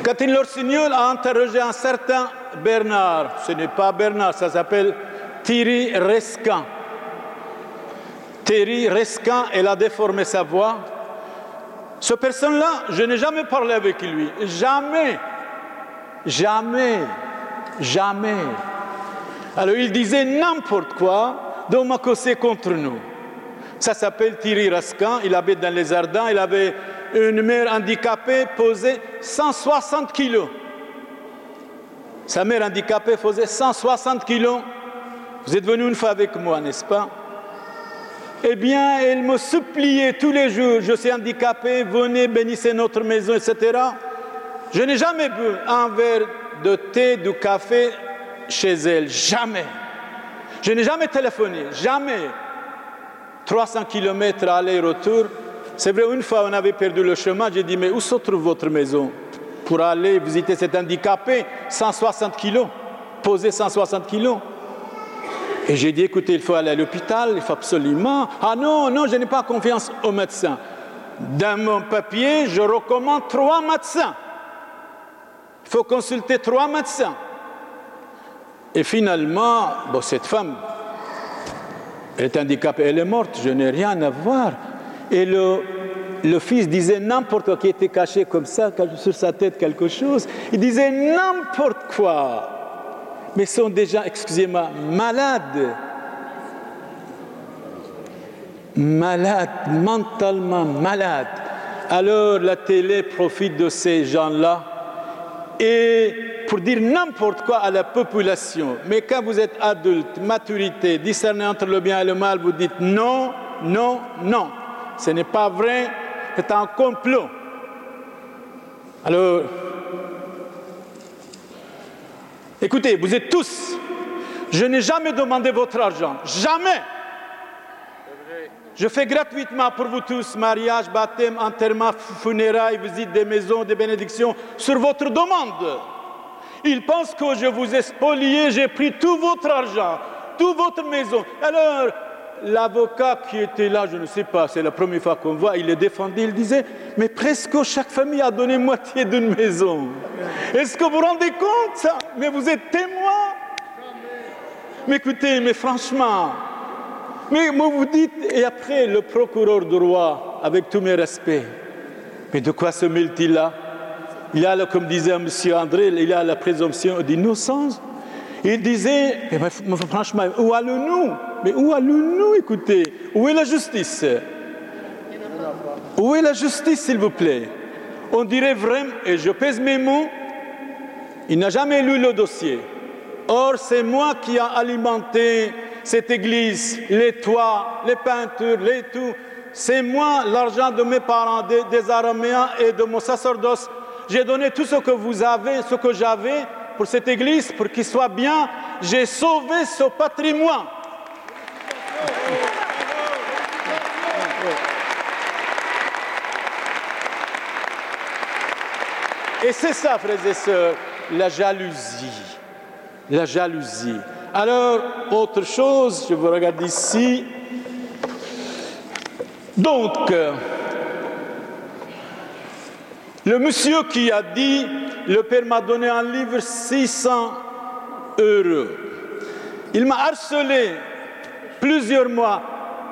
Catherine Lorsignol a interrogé un certain Bernard. Ce n'est pas Bernard, ça s'appelle Thierry Resquin. Thierry Resquin, elle a déformé sa voix. Cette personne-là, je n'ai jamais parlé avec lui. Jamais. Jamais. Jamais. Alors il disait n'importe quoi, donc m'a causé contre nous. Ça s'appelle Thierry Resquin, il habite dans les Ardennes, il avait une mère handicapée, pesait 160 kilos. Sa mère handicapée faisait 160 kilos. Vous êtes venu une fois avec moi, n'est-ce pas? Eh bien, elle me suppliait tous les jours, je suis handicapé, venez, bénissez notre maison, etc. Je n'ai jamais bu un verre de thé, de café chez elle, jamais. Je n'ai jamais téléphoné, jamais. 300 km aller-retour. C'est vrai, une fois, on avait perdu le chemin, j'ai dit, mais où se trouve votre maison? Pour aller visiter cet handicapé, 160 kilos, posé 160 kilos. Et j'ai dit, écoutez, il faut aller à l'hôpital, il faut absolument... Ah non, non, je n'ai pas confiance aux médecins. Dans mon papier, je recommande 3 médecins. Il faut consulter 3 médecins. Et finalement, bon, cette femme, elle est handicapée, elle est morte, je n'ai rien à voir. Et le fils disait n'importe quoi, qui était caché comme ça, sur sa tête quelque chose. Il disait n'importe quoi. Mais ils sont déjà, excusez-moi, malades. Malades, mentalement malades. Alors la télé profite de ces gens-là et pour dire n'importe quoi à la population. Mais quand vous êtes adulte, maturité, discerner entre le bien et le mal, vous dites non, non, non. Ce n'est pas vrai, c'est un complot. Alors, écoutez, vous êtes tous, je n'ai jamais demandé votre argent, jamais. Je fais gratuitement pour vous tous mariage, baptême, enterrement, funérailles, visite des maisons, des bénédictions, sur votre demande. Ils pensent que je vous ai spolié, j'ai pris tout votre argent, toute votre maison. Alors, l'avocat qui était là, je ne sais pas, c'est la première fois qu'on voit, il est défendu, il disait, mais presque chaque famille a donné moitié d'une maison. Est-ce que vous vous rendez compte ça? Mais vous êtes témoin. Mais écoutez, mais franchement, mais vous dites, et après le procureur du roi, avec tous mes respects, mais de quoi se mêle-t-il là? Il a, comme disait M. André, il a la présomption d'innocence. Il disait, mais franchement, où allons-nous? Mais où allons-nous, écoutez? Où est la justice? Où est la justice, s'il vous plaît? On dirait vraiment, et je pèse mes mots, il n'a jamais lu le dossier. Or, c'est moi qui ai alimenté cette église, les toits, les peintures, les tout. C'est moi, l'argent de mes parents, des Araméens et de mon sacerdoce. J'ai donné tout ce que vous avez, ce que j'avais pour cette église, pour qu'il soit bien. J'ai sauvé ce patrimoine. Et c'est ça, frères et sœurs, la jalousie. La jalousie. Alors, autre chose, je vous regarde ici. Donc, le monsieur qui a dit, le père m'a donné un livre 600 €. Il m'a harcelé plusieurs mois.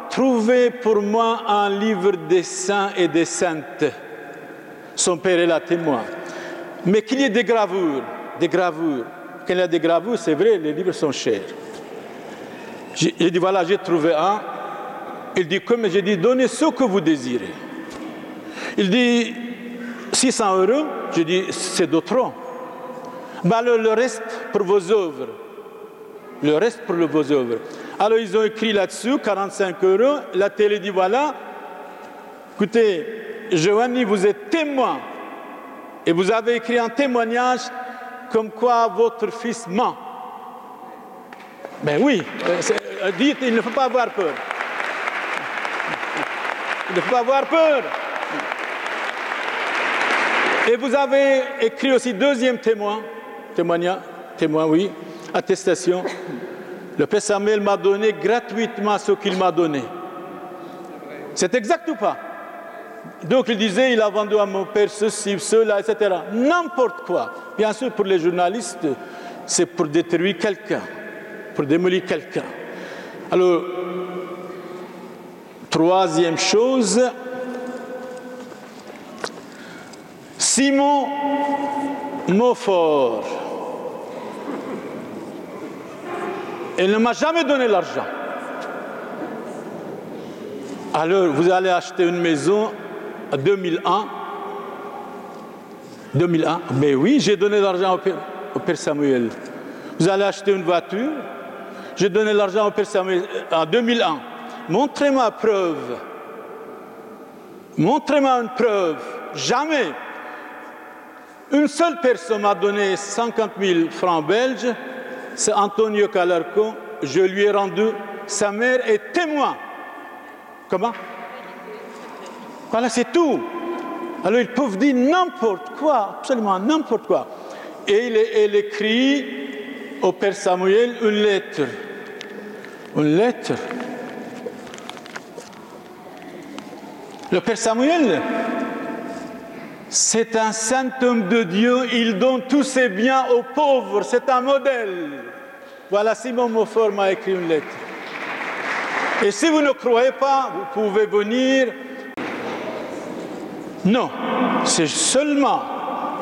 Trouvez pour moi un livre des saints et des saintes. Son père est là témoin. Mais qu'il y ait des gravures, des gravures. Quand il y a des gravures, c'est vrai, les livres sont chers. J'ai dit, voilà, j'ai trouvé un. Il dit, comme j'ai dit, donnez ce que vous désirez. Il dit, 600 €. Je dis, c'est de trop. Ben alors, le reste pour vos œuvres. Le reste pour vos œuvres. Alors, ils ont écrit là-dessus, 45 €. La télé dit, voilà, écoutez, Giovanni, vous êtes témoin. Et vous avez écrit un témoignage comme quoi votre fils ment. Ben oui, dites, il ne faut pas avoir peur. Il ne faut pas avoir peur. Et vous avez écrit aussi deuxième témoin, oui, attestation. Le Père Samuel m'a donné gratuitement ce qu'il m'a donné. C'est exact ou pas? Donc il disait, il a vendu à mon père ceci, cela, etc. N'importe quoi. Bien sûr, pour les journalistes, c'est pour détruire quelqu'un, pour démolir quelqu'un. Alors, troisième chose, Simon Montfort. Elle ne m'a jamais donné l'argent. Alors, vous allez acheter une maison en 2001. 2001, mais oui, j'ai donné l'argent au Père Samuel. Vous allez acheter une voiture. J'ai donné l'argent au Père Samuel en 2001. Montrez-moi preuve. Montrez-moi une preuve. Jamais. Une seule personne m'a donné 50 000 francs belges. C'est Antonio Calarco. Je lui ai rendu. Sa mère est témoin. Comment? Voilà, c'est tout. Alors ils peuvent dire n'importe quoi, absolument n'importe quoi. Et il écrit au Père Samuel une lettre. Une lettre. Le Père Samuel, c'est un saint homme de Dieu, il donne tous ses biens aux pauvres, c'est un modèle. Voilà, Simon Montfort m'a écrit une lettre. Et si vous ne croyez pas, vous pouvez venir. Non, c'est seulement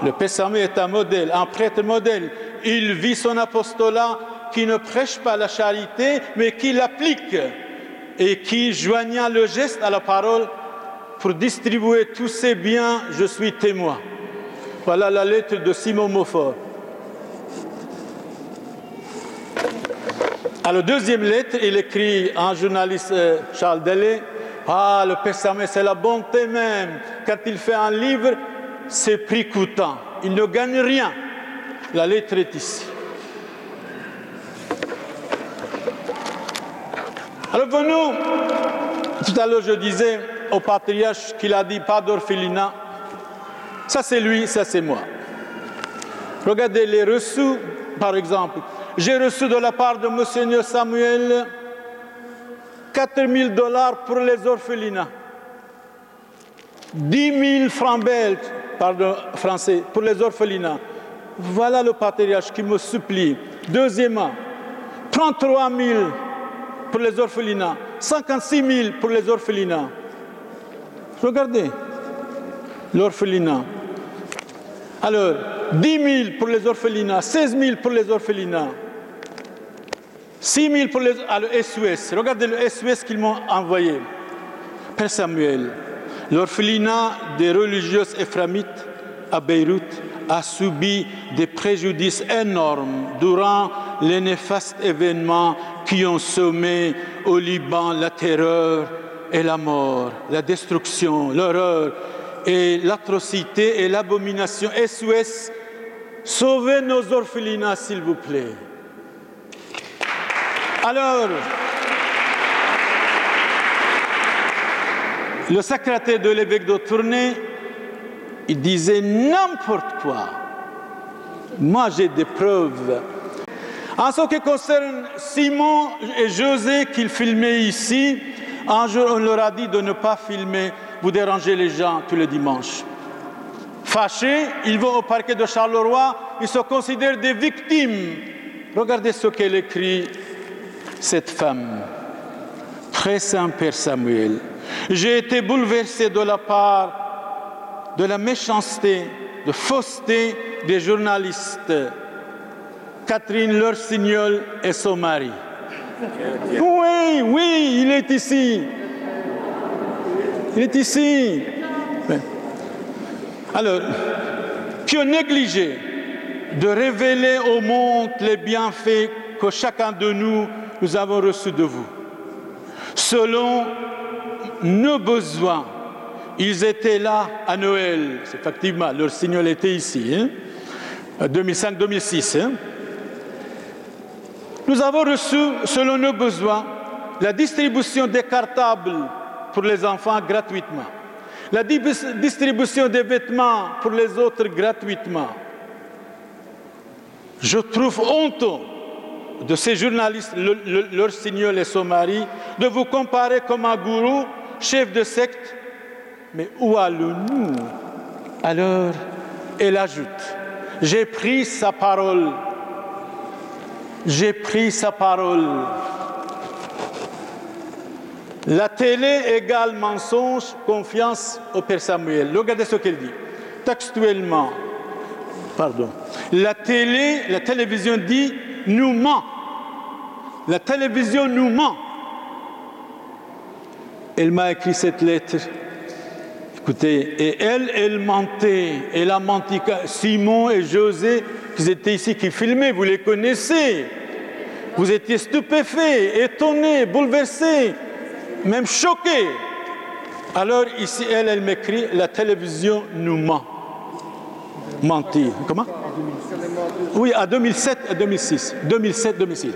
le Père Samuel est un modèle, un prêtre modèle. Il vit son apostolat qui ne prêche pas la charité, mais qui l'applique et qui, joignant le geste à la parole, pour distribuer tous ses biens, je suis témoin. Voilà la lettre de Simon Montfort. Alors, deuxième lettre, il écrit à un journaliste, Charles Delay, ah, le Père Samuel, c'est la bonté même. Quand il fait un livre, c'est prix coûtant. Il ne gagne rien. La lettre est ici. Alors, venons, tout à l'heure, je disais au patriarche qu'il a dit pas d'orphelinat. Ça, c'est lui, ça, c'est moi. Regardez les reçus, par exemple. J'ai reçu de la part de Monseigneur Samuel 4 000 $ pour les orphelinats. 10 000 francs belges, pardon, français, pour les orphelinats. Voilà le patriarche qui me supplie. Deuxièmement, 33 000 pour les orphelinats, 56 000 pour les orphelinats. Regardez, l'orphelinat. Alors, 10 000 pour les orphelinats, 16 000 pour les orphelinats, 6 000 pour le SOS. Regardez le SOS qu'ils m'ont envoyé. Père Samuel, l'orphelinat des religieuses éphramites à Beyrouth a subi des préjudices énormes durant les néfastes événements qui ont semé au Liban la terreur et la mort, la destruction, l'horreur et l'atrocité et l'abomination. SOS, sauvez nos orphelinats, s'il vous plaît. Alors, le secrétaire de l'évêque de Tournai, il disait n'importe quoi. Moi, j'ai des preuves. En ce qui concerne Simon et José qu'ils filmaient ici, un jour, on leur a dit de ne pas filmer, vous dérangez les gens tous les dimanches. Fâchés, ils vont au parquet de Charleroi, ils se considèrent des victimes. Regardez ce qu'elle écrit, cette femme. Très saint Père Samuel, j'ai été bouleversé de la part de la méchanceté, de fausseté des journalistes. Catherine Lersignol et son mari. Oui, oui, il est ici. Il est ici. Alors, qui ont négligé de révéler au monde les bienfaits que chacun de nous avons reçus de vous. Selon nos besoins, ils étaient là à Noël. Effectivement, leur signal était ici, hein, 2005-2006. Hein. Nous avons reçu, selon nos besoins, la distribution des cartables pour les enfants gratuitement, la distribution des vêtements pour les autres gratuitement. Je trouve honteux de ces journalistes, Lersignol et son mari, de vous comparer comme un gourou, chef de secte, mais où allons-nous? Alors, elle ajoute, j'ai pris sa parole. J'ai pris sa parole. La télé égale mensonge, confiance au Père Samuel. Regardez ce qu'elle dit. Textuellement, la télévision dit nous ment. La télévision nous ment. Elle m'a écrit cette lettre. Écoutez, et elle mentait. Elle a menti. Simon et José, qui étaient ici, qui filmaient, vous les connaissez. Vous étiez stupéfaits, étonnés, bouleversés, même choqués. Alors ici, elle m'écrit, la télévision nous ment. Mentir. Comment? Oui, à 2007 et 2006. 2007-2006. Ouais.